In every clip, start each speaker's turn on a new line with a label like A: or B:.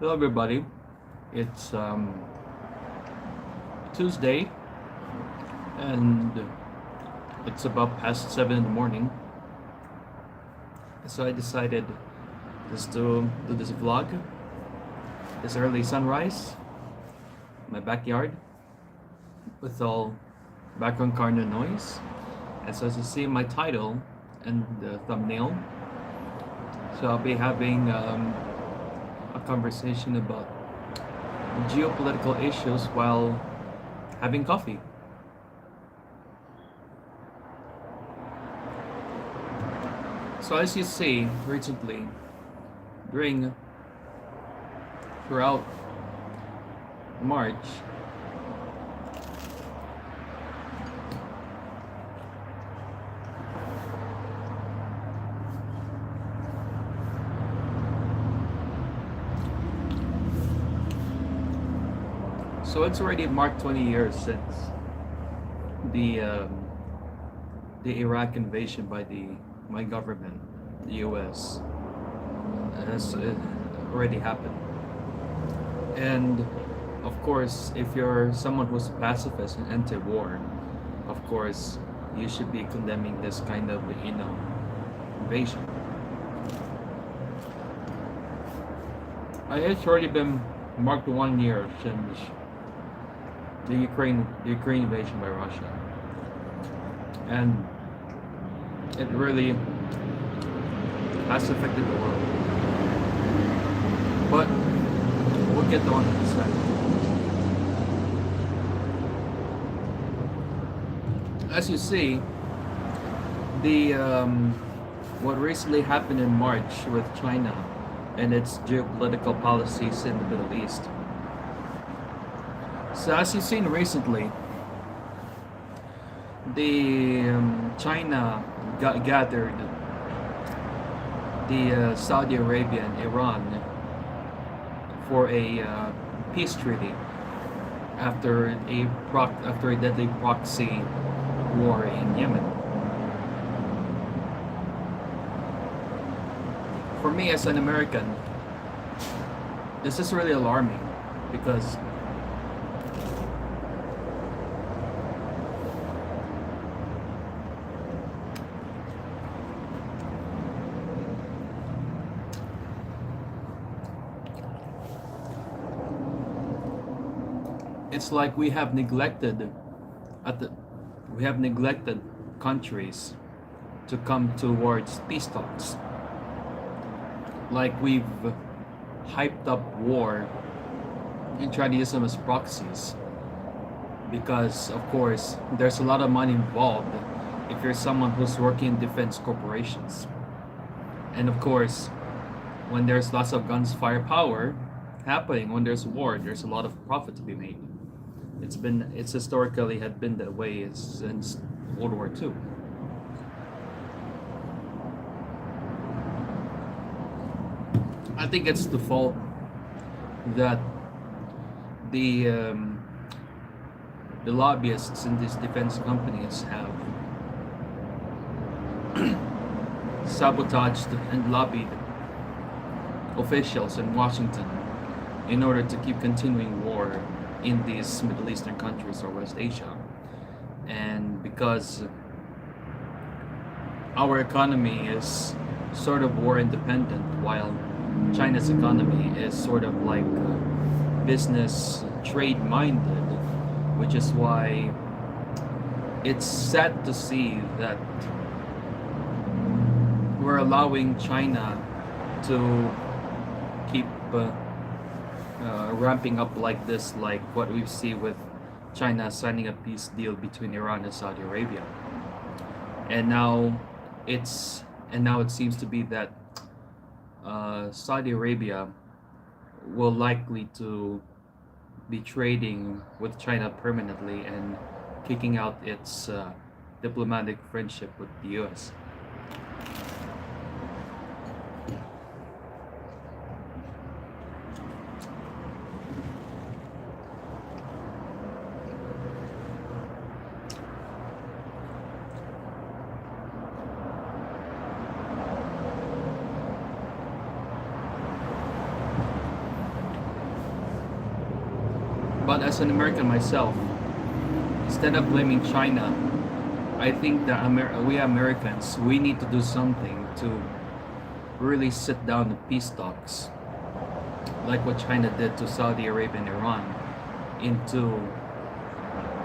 A: Hello, everybody. It's Tuesday, and it's about past 7 in the morning. So I decided just to do this vlog, this early sunrise, in my backyard, with all background car noise. And so as you see in my title and the thumbnail, so I'll be having a conversation about geopolitical issues while having coffee. So as you see recently, during throughout March, so it's already marked 20 years since the um, the Iraq invasion by the my government, the U.S. has already happened. And of course, if you're someone who's a pacifist and anti-war, of course, you should be condemning this kind of, invasion. It's already been marked 1 year since the Ukraine invasion by Russia, and it really has affected the world. But we'll get on to this side. As you see, the what recently happened in March with China and its geopolitical policies in the Middle East. So as you've seen recently, the China gathered the Saudi Arabia and Iran for a peace treaty after a deadly proxy war in Yemen. For me as an American, this is really alarming because it's like we have neglected countries to come towards peace talks. Like we've hyped up war and tried to use them as proxies because of course there's a lot of money involved if you're someone who's working in defense corporations. And of course, when there's lots of guns firepower happening, when there's war, there's a lot of profit to be made. It's historically had been that way since World War II. I think it's the fault that the um, the lobbyists in these defense companies have sabotaged and lobbied officials in Washington in order to keep continuing war in these Middle Eastern countries or West Asia. And because our economy is sort of war independent, while China's economy is sort of like business trade minded, which is why it's sad to see that we're allowing China to keep ramping up like this, like what we see with China signing a peace deal between Iran and Saudi Arabia. And now it seems to be that Saudi Arabia will likely to be trading with China permanently and kicking out its diplomatic friendship with the US. But as an American myself, instead of blaming China, I think that we Americans, we need to do something to really sit down the peace talks, like what China did to Saudi Arabia and Iran, into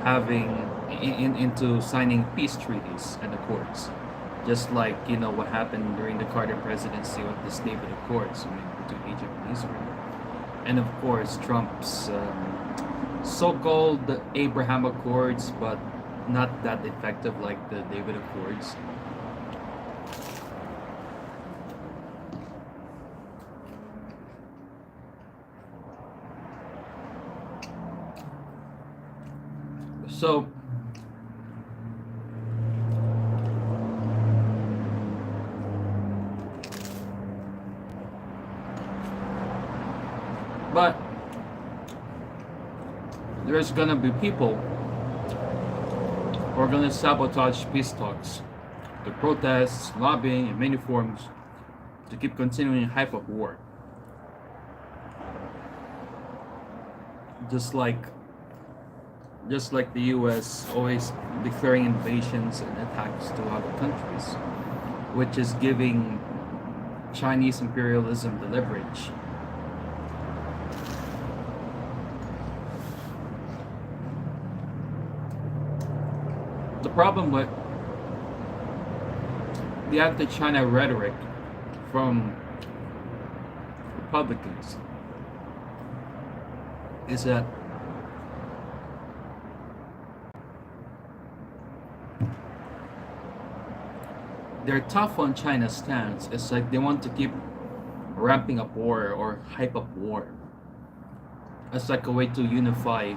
A: having into signing peace treaties and accords, just like what happened during the Carter presidency with the David Accords, between Egypt and Israel, and of course Trump's so-called Abraham Accords, but not that effective like the David Accords. So but there's gonna be people who are gonna sabotage peace talks, the protests, lobbying in many forms, to keep continuing hype of war. Just like the US always declaring invasions and attacks to other countries, which is giving Chinese imperialism the leverage. The problem with the anti-China rhetoric from Republicans is that they're tough on China's stance. It's like they want to keep ramping up war or hype up war as like a way to unify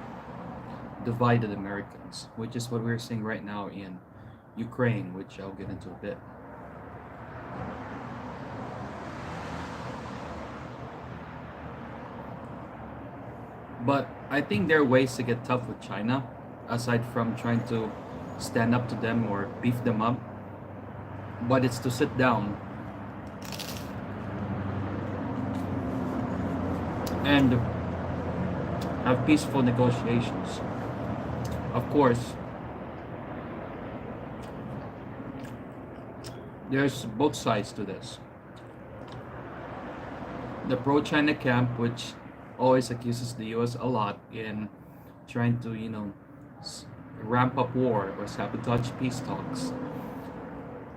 A: divided Americans, which is what we're seeing right now in Ukraine, which I'll get into a bit. But I think there are ways to get tough with China, aside from trying to stand up to them or beef them up. But it's to sit down and have peaceful negotiations. Of course, there's both sides to this. The pro-China camp, which always accuses the US a lot in trying to, ramp up war or sabotage peace talks.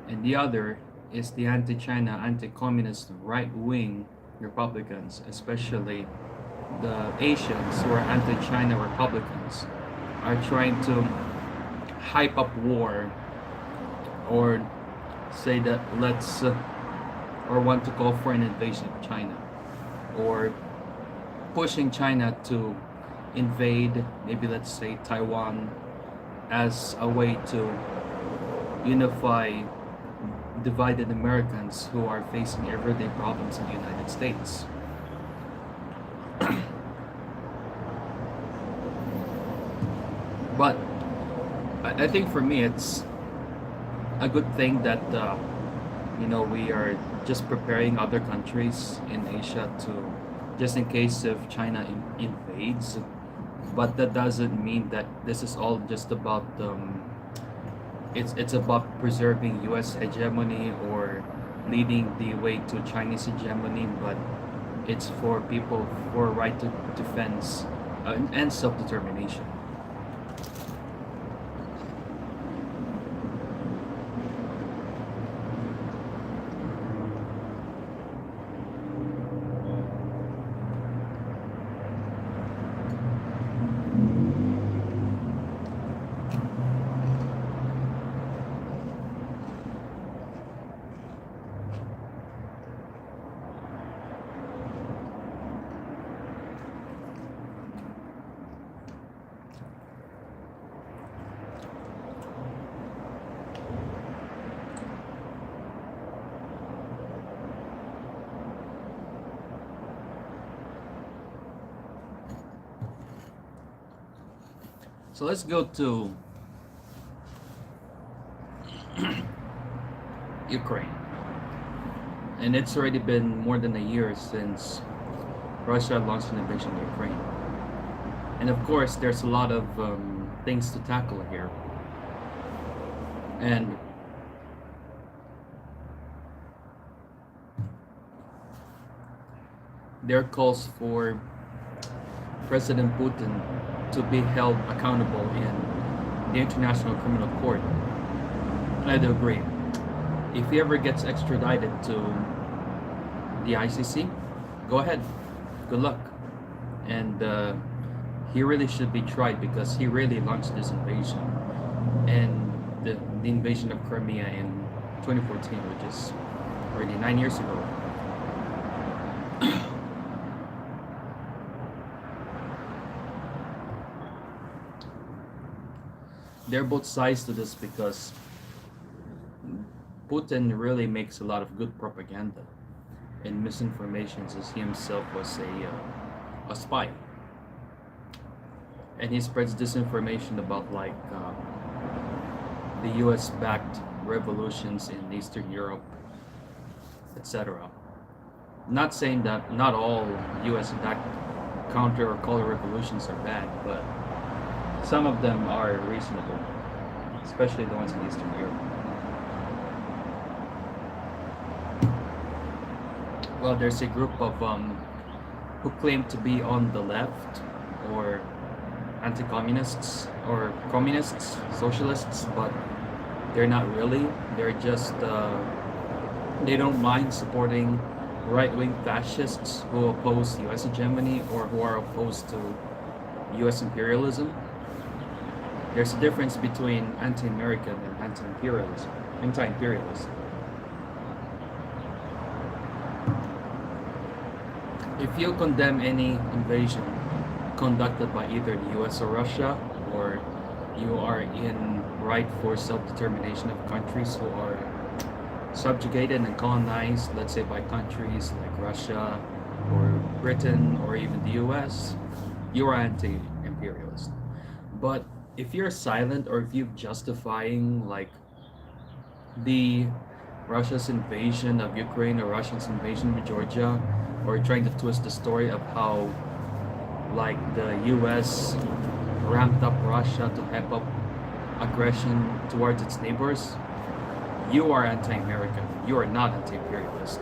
A: And the other is the anti-China, anti-communist right-wing Republicans, especially the Asians who are anti-China Republicans, are trying to hype up war or say that or want to call for an invasion of China, or pushing China to invade, maybe let's say Taiwan, as a way to unify divided Americans who are facing everyday problems in the United States. But I think for me it's a good thing that we are just preparing other countries in Asia to, just in case if China invades. But that doesn't mean that this is all just about it's about preserving US hegemony or leading the way to Chinese hegemony, but it's for people for right to defense and self-determination. So let's go to Ukraine. And it's already been more than a year since Russia launched an invasion of Ukraine. And of course, there's a lot of things to tackle here. And there calls for President Putin to be held accountable in the International Criminal Court. And I do agree. If he ever gets extradited to the ICC, go ahead. Good luck. And he really should be tried because he really launched this invasion. And the invasion of Crimea in 2014, which is already 9 years ago. There are both sides to this because Putin really makes a lot of good propaganda and misinformation, as he himself was a spy, and he spreads disinformation about the U.S.-backed revolutions in Eastern Europe, etc. Not saying that not all U.S.-backed counter or color revolutions are bad, but some of them are reasonable, especially the ones in Eastern Europe. Well, there's a group of who claim to be on the left or anti-communists or communists, socialists, but they're not really. They're just they don't mind supporting right-wing fascists who oppose U.S. hegemony or who are opposed to U.S. imperialism. There's a difference between anti-American and anti-imperialism. If you condemn any invasion conducted by either the US or Russia, or you are in right for self-determination of countries who are subjugated and colonized, let's say by countries like Russia or Britain or even the US, you are anti-imperialist. But if you're silent or if you're justifying the Russia's invasion of Ukraine or Russia's invasion of Georgia, or trying to twist the story of how the US ramped up Russia to hype up aggression towards its neighbors, you are anti-American. You are not anti-imperialist.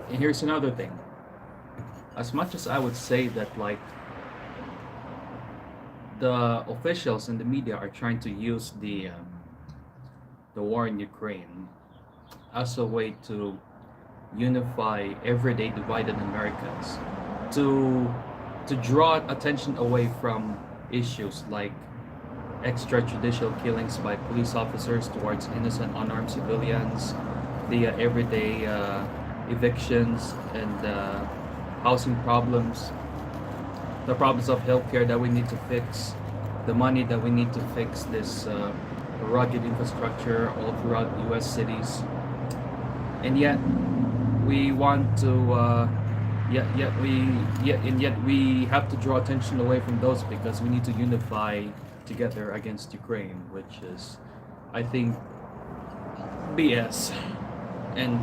A: And here's another thing. As much as I would say that the officials and the media are trying to use the war in Ukraine as a way to unify everyday divided Americans, to draw attention away from issues like extrajudicial killings by police officers towards innocent unarmed civilians, the everyday evictions and housing problems, the problems of healthcare that we need to fix, the money that we need to fix this rugged infrastructure all throughout U.S. cities, and yet we want to yet we have to draw attention away from those because we need to unify together against Ukraine, which is, I think, BS. And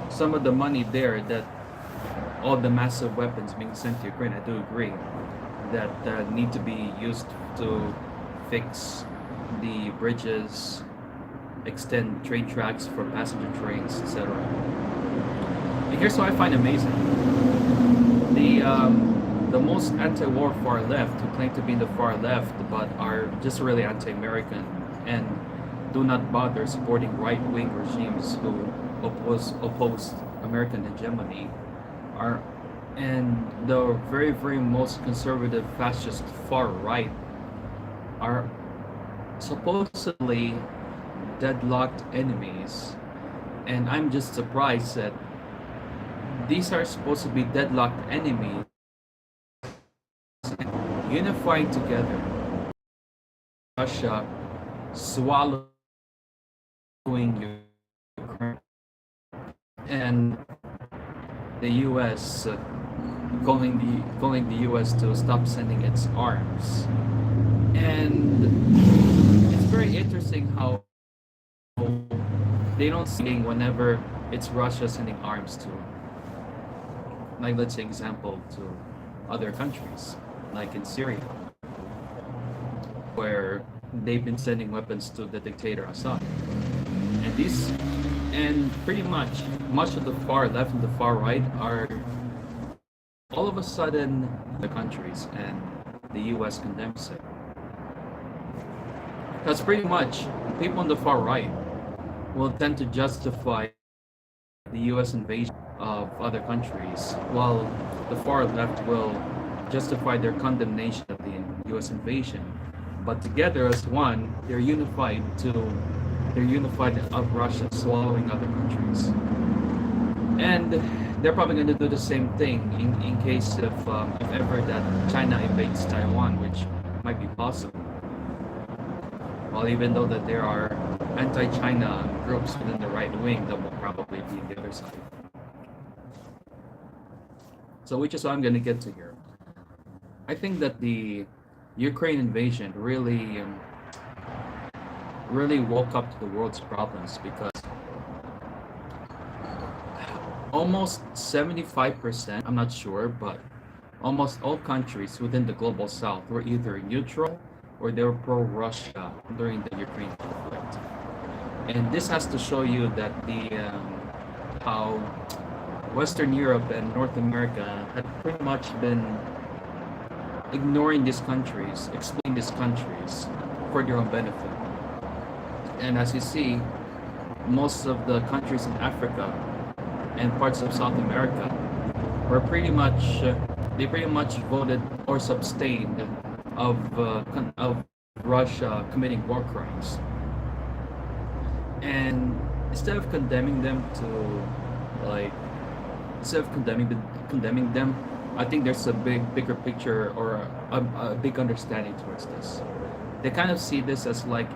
A: some of the money there, that all the massive weapons being sent to Ukraine, I do agree that need to be used to fix the bridges, extend train tracks for passenger trains, etc. And here's what I find amazing: the most anti-war far left, who claim to be in the far left but are just really anti-American and do not bother supporting right-wing regimes who oppose American hegemony, and the very, very most conservative fascist far right are supposedly deadlocked enemies. And I'm just surprised that these are supposed to be deadlocked enemies unifying together. Russia swallowing Ukraine, and the U.S. calling the U.S. to stop sending its arms. And it's very interesting how they don't see whenever it's Russia sending arms to, let's say example, to other countries, like in Syria, where they've been sending weapons to the dictator Assad. And these, and pretty much of the far left and the far right are all of a sudden the countries, and the U.S. condemns it. Because pretty much people on the far right will tend to justify the U.S. invasion of other countries, while the far left will justify their condemnation of the U.S. invasion. But together as one, they're unified of Russia swallowing other countries. And they're probably going to do the same thing in case if ever that China invades Taiwan, which might be possible. Well, even though that there are anti-China groups within the right wing that will probably be on the other side. So which is what I'm going to get to here. I think that the Ukraine invasion really woke up to the world's problems, because almost 75%, I'm not sure, but almost all countries within the global south were either neutral or they were pro-Russia during the Ukraine conflict. And this has to show you that how Western Europe and North America had pretty much been ignoring these countries, exploiting these countries for their own benefit. And as you see, most of the countries in Africa and parts of South America were pretty much voted or abstained of Russia committing war crimes. And instead of condemning them, I think there's a bigger picture, or a big understanding towards this. They kind of see this as like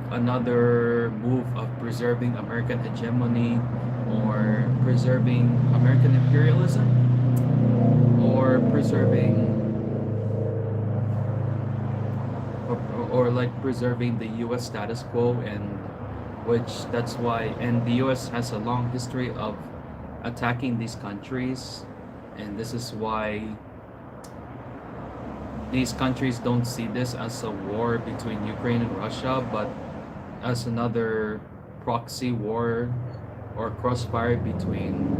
A: another move of preserving American hegemony, or preserving American imperialism, or preserving preserving the U.S. status quo, and the U.S. has a long history of attacking these countries, and this is why these countries don't see this as a war between Ukraine and Russia, but as another proxy war or crossfire between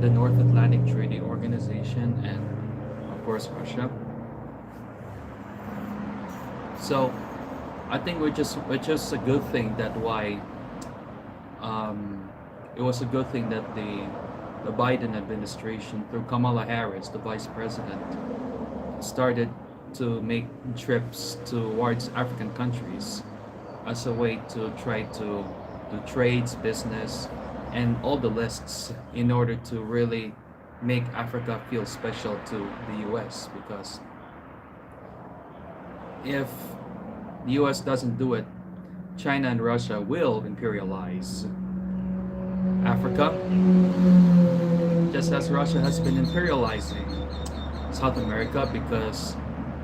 A: the North Atlantic Treaty Organization and, of course, Russia. So I think it's just a good thing that it was a good thing that the Biden administration, through Kamala Harris, the vice president, started to make trips towards African countries as a way to try to do trades, business, and all the lists, in order to really make Africa feel special to the US. Because if the US doesn't do it, China and Russia will imperialize Africa, just as Russia has been imperializing South America, because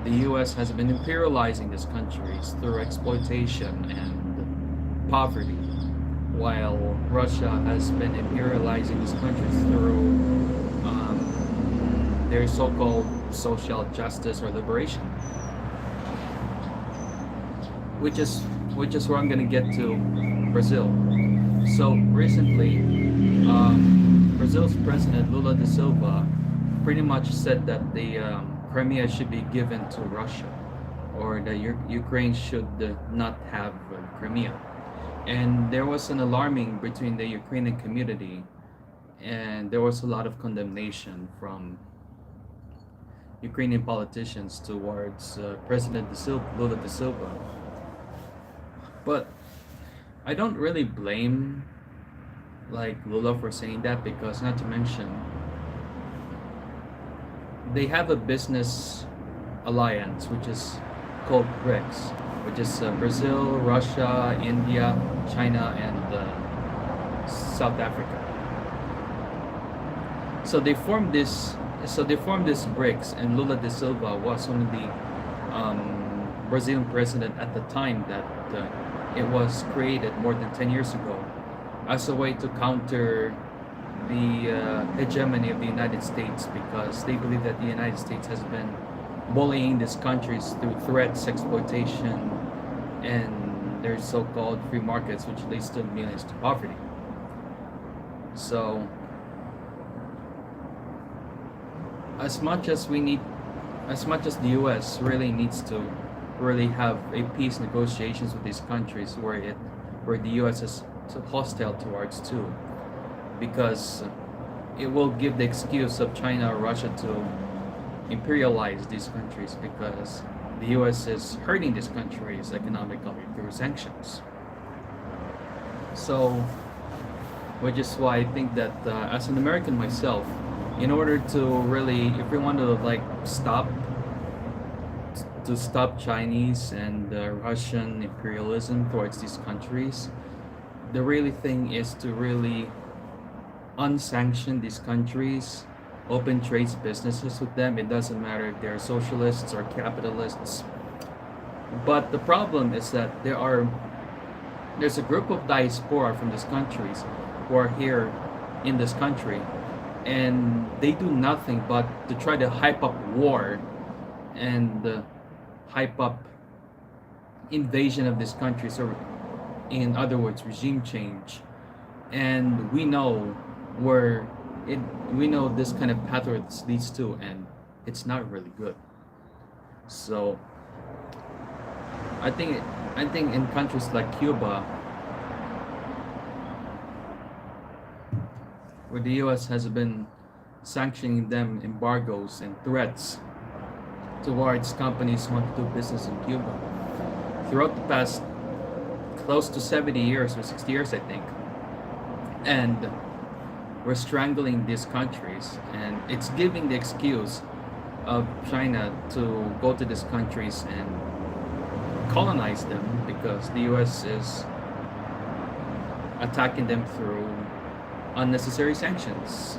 A: the US has been imperializing these countries through exploitation and poverty, while Russia has been imperializing these countries through their so-called social justice or liberation. Which is where I'm gonna get to Brazil. So recently, Brazil's president Lula da Silva pretty much said that the Crimea should be given to Russia, or that Ukraine should not have Crimea. And there was an alarming between the Ukrainian community, and there was a lot of condemnation from Ukrainian politicians towards President Lula da Silva. But I don't really blame Lula for saying that, because not to mention they have a business alliance which is called BRICS, which is Brazil, Russia, India, China, and South Africa. So they formed this BRICS, and Lula da Silva was one of the Brazilian president at the time that it was created more than 10 years ago, as a way to counter the hegemony of the United States, because they believe that the United States has been bullying these countries through threats, exploitation, and their so-called free markets, which leads to millions to poverty. So, as much as we need, as much as the U.S. really needs to really have a peace negotiations with these countries where the U.S. is so hostile towards too, because it will give the excuse of China or Russia to imperialize these countries, because the U.S. is hurting these countries economically through sanctions. So, which is why I think that as an American myself, in order to really, if we want to like stop Chinese and Russian imperialism towards these countries, the really thing is to really unsanction these countries, open trades businesses with them. It doesn't matter if they're socialists or capitalists. But the problem is that there's a group of diaspora from these countries who are here in this country, and they do nothing but to try to hype up war and hype up invasion of these countries, or in other words, regime change. And where it we know this kind of path where this leads to, and it's not really good. So I think in countries like Cuba, where the U.S. has been sanctioning them embargoes and threats towards companies who want to do business in Cuba throughout the past close to 70 years or 60 years, I think. And we're strangling these countries, and it's giving the excuse of China to go to these countries and colonize them, because the US is attacking them through unnecessary sanctions.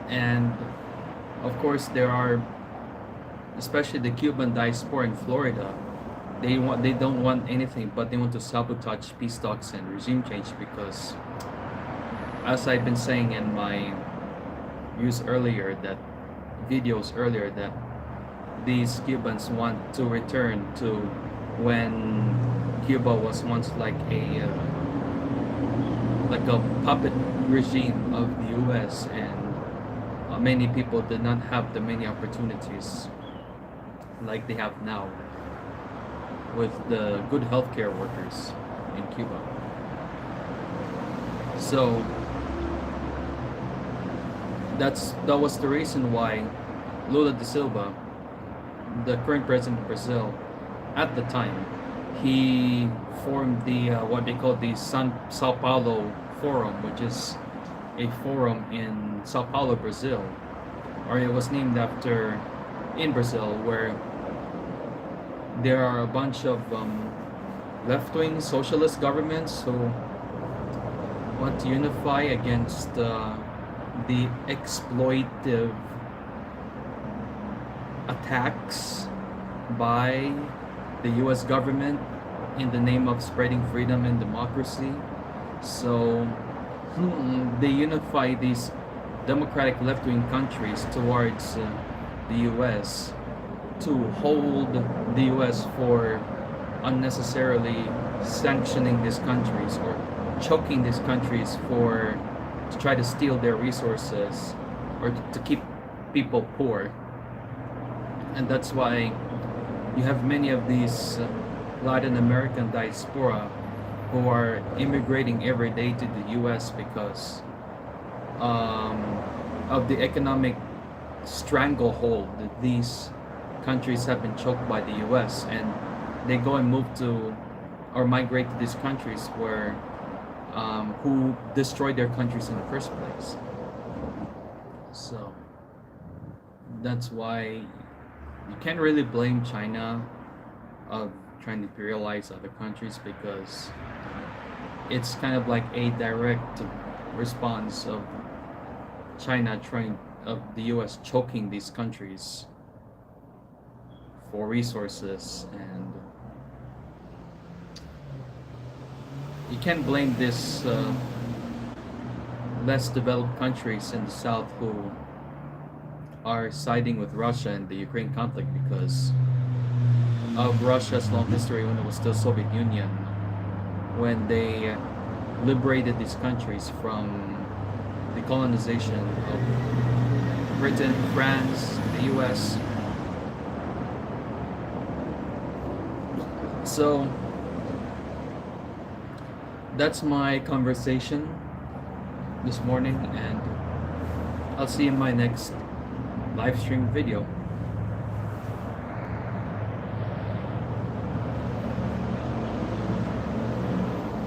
A: And of course, there are, especially the Cuban diaspora in Florida, they don't want anything but they want to sabotage peace talks and regime change, because as I've been saying in my videos earlier, that these Cubans want to return to when Cuba was once like a puppet regime of the US, and many people did not have the many opportunities like they have now with the good healthcare workers in Cuba. So that was the reason why Lula da Silva, the current president of Brazil, at the time, he formed the what they call the Sao Paulo Forum, which is a forum in Sao Paulo, Brazil, or it was named after in Brazil, where there are a bunch of left-wing socialist governments who want to unify against the exploitive attacks by the US government in the name of spreading freedom and democracy. So they unify these democratic left-wing countries towards the US to hold the US for unnecessarily sanctioning these countries or choking these countries to try to steal their resources or to keep people poor. And that's why you have many of these Latin American diaspora who are immigrating every day to the US because of the economic stranglehold that these countries have been choked by the US, and they go and move to or migrate to these countries where who destroyed their countries in the first place. So that's why you can't really blame China of trying to imperialize other countries, because it's kind of like a direct response of China of the US choking these countries for resources. And you can't blame this less developed countries in the south who are siding with Russia in the Ukraine conflict because of Russia's long history when it was still Soviet Union, when they liberated these countries from the colonization of Britain, France, the US. So that's my conversation this morning, and I'll see you in my next live stream video.